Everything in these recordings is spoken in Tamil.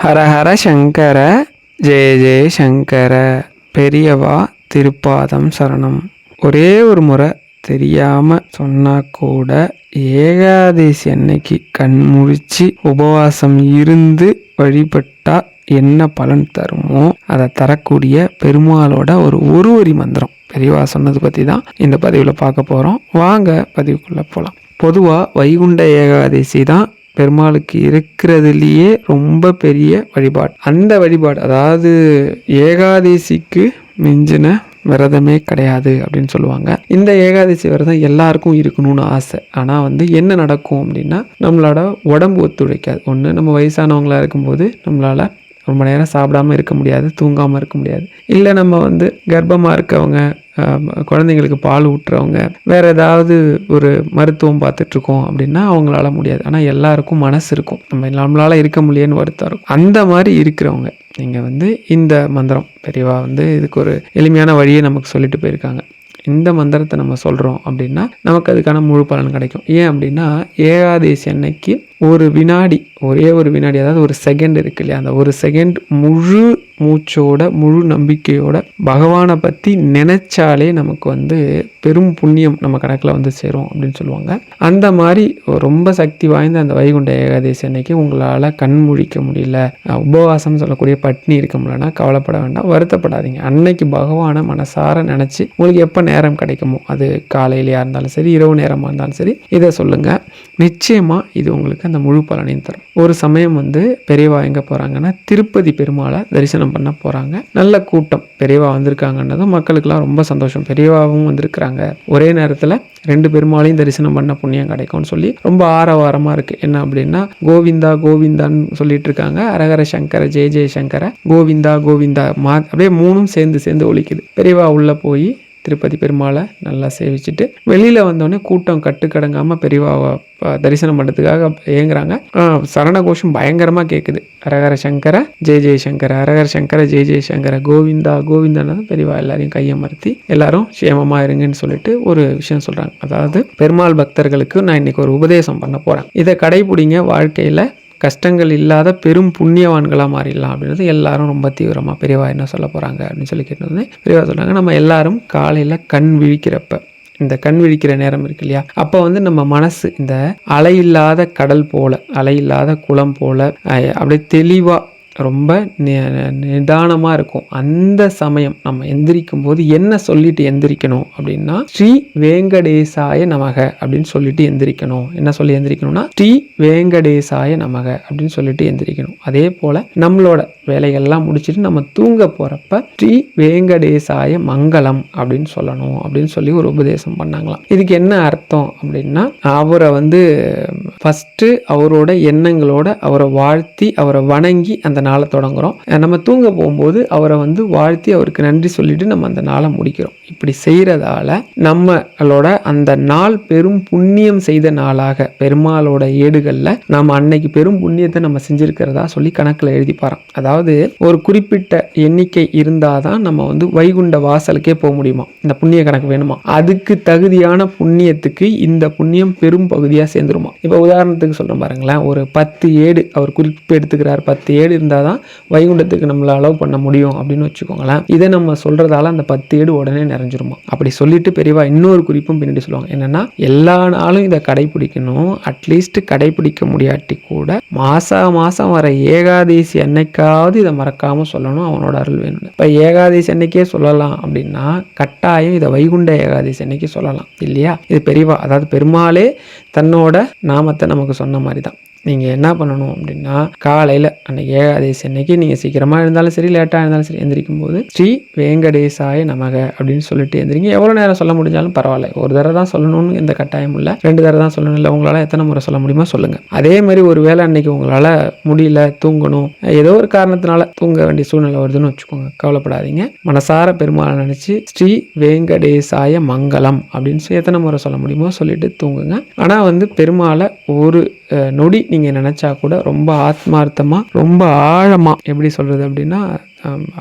ஹர ஹர சங்கர ஜெய ஜெய சங்கர பெரியவா திருப்பாதம் சரணம். ஒரே ஒரு முறை தெரியாமல் சொன்னால் கூட ஏகாதசி அன்னைக்கு கண் முழிச்சு உபவாசம் இருந்து வழிபட்டா என்ன பலன் தருமோ அதை தரக்கூடிய பெருமாளோட ஒரு வரி மந்திரம் பெரியவா சொன்னது பற்றி தான் இந்த பதிவில் பார்க்க போகிறோம். வாங்க பதிவுக்குள்ளே போகலாம். பொதுவாக வைகுண்ட ஏகாதசி தான் பெருமாளுக்கு இருக்கிறதுலையே ரொம்ப பெரிய வழிபாடு. அந்த வழிபாடு அதாவது ஏகாதசிக்கு மிஞ்சின விரதமே கிடையாது அப்படின்னு சொல்லுவாங்க. இந்த ஏகாதசி விரதம் எல்லாருக்கும் இருக்கணும்னு ஆசை. ஆனால் என்ன நடக்கும் அப்படின்னா நம்மளோட உடம்பு ஒத்துழைக்காது. ஒன்று, நம்ம வயசானவங்களா இருக்கும்போது நம்மளால் ரொம்ப நேரம் சாப்பிடாமல் இருக்க முடியாது, தூங்காமல் இருக்க முடியாது. இல்லை நம்ம கர்ப்பமாக இருக்கவங்க, குழந்தைங்களுக்கு பால் ஊட்டுறவங்க, வேறு ஏதாவது ஒரு மருத்துவம் பார்த்துட்ருக்கோம் அப்படின்னா அவங்களால முடியாது. ஆனால் எல்லாருக்கும் மனசு இருக்கும், நம்மளால் இருக்க முடியலன்னு வருத்தம் இருக்கும். அந்த மாதிரி இருக்கிறவங்க நீங்கள் இந்த மந்திரம் பெரியவா இதுக்கு ஒரு எளிமையான வழியை நமக்கு சொல்லிட்டு போயிருக்காங்க. இந்த மந்திரத்தை நம்ம சொல்கிறோம் அப்படின்னா நமக்கு அதுக்கான முழு பலன் கிடைக்கும். ஏன் அப்படின்னா ஏகாதசி அன்னைக்கு ஒரு வினாடி, ஒரே ஒரு வினாடி, அதாவது ஒரு செகண்ட் இருக்கு இல்லையா, அந்த ஒரு செகண்ட் முழு மூச்சோட முழு நம்பிக்கையோட பகவானை பற்றி நினைச்சாலே நமக்கு பெரும் புண்ணியம் நம்ம கணக்கில் சேரும் அப்படின்னு சொல்லுவாங்க. அந்த மாதிரி ரொம்ப சக்தி வாய்ந்த அந்த வைகுண்ட ஏகாதசி அன்னைக்கு உங்களால் கண் முழிக்க முடியல, உபவாசம் சொல்லக்கூடிய பட்னி இருக்க முடியலன்னா கவலைப்பட வேண்டாம், வருத்தப்படாதீங்க. அன்னைக்கு பகவானை மனசார நினச்சி உங்களுக்கு எப்போ நேரம் கிடைக்குமோ, அது காலையிலையாக இருந்தாலும் சரி, இரவு நேரமாக இருந்தாலும் சரி, இதை சொல்லுங்கள். நிச்சயமாக இது உங்களுக்கு அந்த முழு பலனையும் தரும். ஒரு சமயம் பெரியவா எங்கே போகிறாங்கன்னா திருப்பதி பெருமாளை தரிசனம் பண்ண போகிறாங்க. நல்ல கூட்டம், பெரியவா வந்திருக்காங்கன்னதும் மக்களுக்கெல்லாம் ரொம்ப சந்தோஷம். பெரியவாவும் வந்திருக்கிறாங்க, ஒரே நேரத்தில் 2 பெருமாளையும் தரிசனம் பண்ண புண்ணியம் கிடைக்கும்னு சொல்லி ரொம்ப ஆரவாரமாக இருக்குது. என்ன அப்படின்னா கோவிந்தா கோவிந்தான்னு சொல்லிட்டு இருக்காங்க. அரகர சங்கர ஜெய ஜெய சங்கர கோவிந்தா கோவிந்தா அப்படியே 3 சேர்ந்து ஒலிக்குது. பெரியவா உள்ளே போய் திருப்பதி பெருமாளை நல்லா சேவிச்சுட்டு வெளியில் வந்தோடனே கூட்டம் கட்டுக்கடங்காமல் பெரியவாவை தரிசனம் பண்ணுறதுக்காக ஏங்குறாங்க. சரணகோஷம் பயங்கரமாக கேட்குது. அரகர சங்கர ஜெய ஜெய சங்கர, அரகர சங்கர ஜெய ஜெய சங்கர, கோவிந்தா கோவிந்தான்னு பெரியவா எல்லாரையும் கையமர்த்தி எல்லாரும் சேமமாக இருங்கன்னு சொல்லிட்டு ஒரு விஷயம் சொல்கிறாங்க. அதாவது பெருமாள் பக்தர்களுக்கு நான் இன்னைக்கு ஒரு உபதேசம் பண்ண போகிறேன், இதை கடைபிடிங்க, வாழ்க்கையில் கஷ்டங்கள் இல்லாத பெரும் புண்ணியவான்களாக மாறிடலாம் அப்படின்றது எல்லாரும் ரொம்ப தீவிரமாக பெரியவா என்ன சொல்ல போகிறாங்க அப்படின்னு சொல்லி கேட்டது. பெரியவா சொல்கிறாங்க, நம்ம எல்லாரும் காலையில் கண் விழிக்கிறப்ப, இந்த கண் விழிக்கிற நேரம் இருக்கு இல்லையா, அப்போ நம்ம மனசு இந்த அலையில்லாத கடல் போல, அலையில்லாத குளம் போல அப்படியே தெளிவாக ரொம்ப நிதானமாக இருக்கும். அந்த சமயம் நம்ம எந்திரிக்கும் போது என்ன சொல்லிட்டு எந்திரிக்கணும் அப்படின்னா, ஸ்ரீ வேங்கடேசாய நமக அப்படின்னு சொல்லிட்டு எந்திரிக்கணும். என்ன சொல்லி எந்திரிக்கணும்னா, ஸ்ரீ வேங்கடேசாய நமக அப்படின்னு சொல்லிட்டு எந்திரிக்கணும். அதே போல நம்மளோட வேலைகள்லாம் முடிச்சுட்டு நம்ம தூங்க போறப்ப ஸ்ரீ வேங்கடேசாய மங்களம் அப்படின்னு சொல்லணும் அப்படின்னு சொல்லி ஒரு உபதேசம் பண்ணாங்களாம். இதுக்கு என்ன அர்த்தம் அப்படின்னா, அவரை ஃபர்ஸ்ட் அவரோட எண்ணங்களோட அவரை வாழ்த்தி அவரை வணங்கி அந்த நாளை தொடங்குறோம். நம்ம தூங்க போகும்போது அவரை வாழ்த்தி அவருக்கு நன்றி சொல்லிட்டு நம்ம அந்த நாளை முடிக்கிறோம். இப்படி செய்யறதால நம்மளோட அந்த நாள் பெரும் புண்ணியம் செய்த நாளாக பெருமாளோட ஏடுகளில் நம்ம அன்னைக்கு பெரும் புண்ணியத்தை நம்ம செஞ்சிருக்கிறதா சொல்லி கணக்கில் எழுதி பாரோம். அதாவது ஒரு குறிப்பிட்ட எண்ணிக்கை இருந்தாதான் நம்ம வைகுண்ட வாசலுக்கே போக முடியுமா, இந்த புண்ணிய கணக்கு வேணுமா, அதுக்கு தகுதியான புண்ணியத்துக்கு இந்த புண்ணியம் பெரும் பகுதியாக சேர்ந்துருமா. இப்போ உதாரணத்துக்கு சொல்கிறேன் பாருங்களேன், ஒரு 10 ஏடு அவர் குறிப்பு எடுத்துக்கிறார், 10 ஏடு இருந்தால் தான் வைகுண்டத்துக்கு நம்மளை அலோவ் பண்ண முடியும் அப்படின்னு வச்சுக்கோங்களேன். இதை நம்ம சொல்றதால அந்த 10 ஏடு உடனே நிறைஞ்சிருமா. அப்படி சொல்லிட்டு பெரியவா இன்னொரு குறிப்பும் பின்னாடி சொல்லுவாங்க. என்னன்னா, எல்லா நாளும் இதை கடைபிடிக்கணும், அட்லீஸ்ட் கடைபிடிக்க முடியாட்டி கூட மாசம் வர ஏகாதசி அன்னைக்காவது இதை மறக்காம சொல்லணும், அவனோட அருள் வேணும். இப்ப ஏகாதசி அன்னைக்கே சொல்லலாம் அப்படின்னா கட்டாயம் இதை வைகுண்ட ஏகாதசி அன்னைக்கு சொல்லலாம் இல்லையா. இது பெரியவா, அதாவது பெருமாளே தன்னோட நாமத்தை நமக்கு சொன்ன மாதிரி தான். நீங்கள் என்ன பண்ணணும் அப்படின்னா, காலையில் அன்றைக்கி ஏகாதசி அன்னைக்கு நீங்கள் சீக்கிரமாக இருந்தாலும் சரி, லேட்டாக இருந்தாலும் சரி, எந்திரிக்கும் போது ஸ்ரீ வேங்கடேசாய நமக அப்படின்னு சொல்லிட்டு எந்திரிங்க. எவ்வளோ நேரம் சொல்ல முடிஞ்சாலும் பரவாயில்ல, ஒரு தடவை தான் சொல்லணும்னு எந்த கட்டாயம் இல்லை, 2 தடவை தான் சொல்லணும். இல்லை உங்களால் எத்தனை முறை சொல்ல முடியுமோ சொல்லுங்கள். அதே மாதிரி ஒரு வேளை அன்னைக்கு உங்களால் முடியல, தூங்கணும், ஏதோ ஒரு காரணத்தினால தூங்க வேண்டிய சூழ்நிலை வருதுன்னு வச்சுக்கோங்க, கவலைப்படாதீங்க. மனசார பெருமாளை நினச்சி ஸ்ரீ வேங்கடேசாய மங்களம் அப்படின்னு எத்தனை முறை சொல்ல முடியுமோ சொல்லிட்டு தூங்குங்க. ஆனால் பெருமாளை ஒரு நொடி நீங்கள் நினச்சா கூட ரொம்ப ஆத்மார்த்தமாக ரொம்ப ஆழமாக, எப்படி சொல்கிறது அப்படின்னா,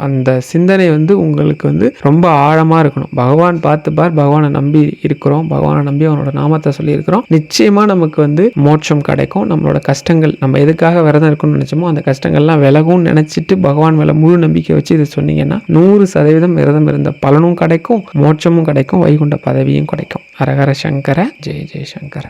அந்த சிந்தனை வந்து உங்களுக்கு வந்து ரொம்ப ஆழமாக இருக்கணும். பகவான் பார்த்துப்பார், பகவானை நம்பி இருக்கிறோம், பகவானை நம்பி அவனோட நாமத்தை சொல்லியிருக்கிறோம், நிச்சயமாக நமக்கு வந்து மோட்சம் கிடைக்கும். நம்மளோட கஷ்டங்கள், நம்ம எதுக்காக விரதம் இருக்கணும்னு நினச்சோமோ அந்த கஷ்டங்கள்லாம் விலகும்னு நினச்சிட்டு பகவான் மேலே முழு நம்பிக்கை வச்சு இதை சொன்னீங்கன்னா 100% விரதம் இருந்த பலனும் கிடைக்கும், மோட்சமும் கிடைக்கும், வைகுண்ட பதவியும் கிடைக்கும். ஹரஹர சங்கர, ஜெய ஜெய சங்கர.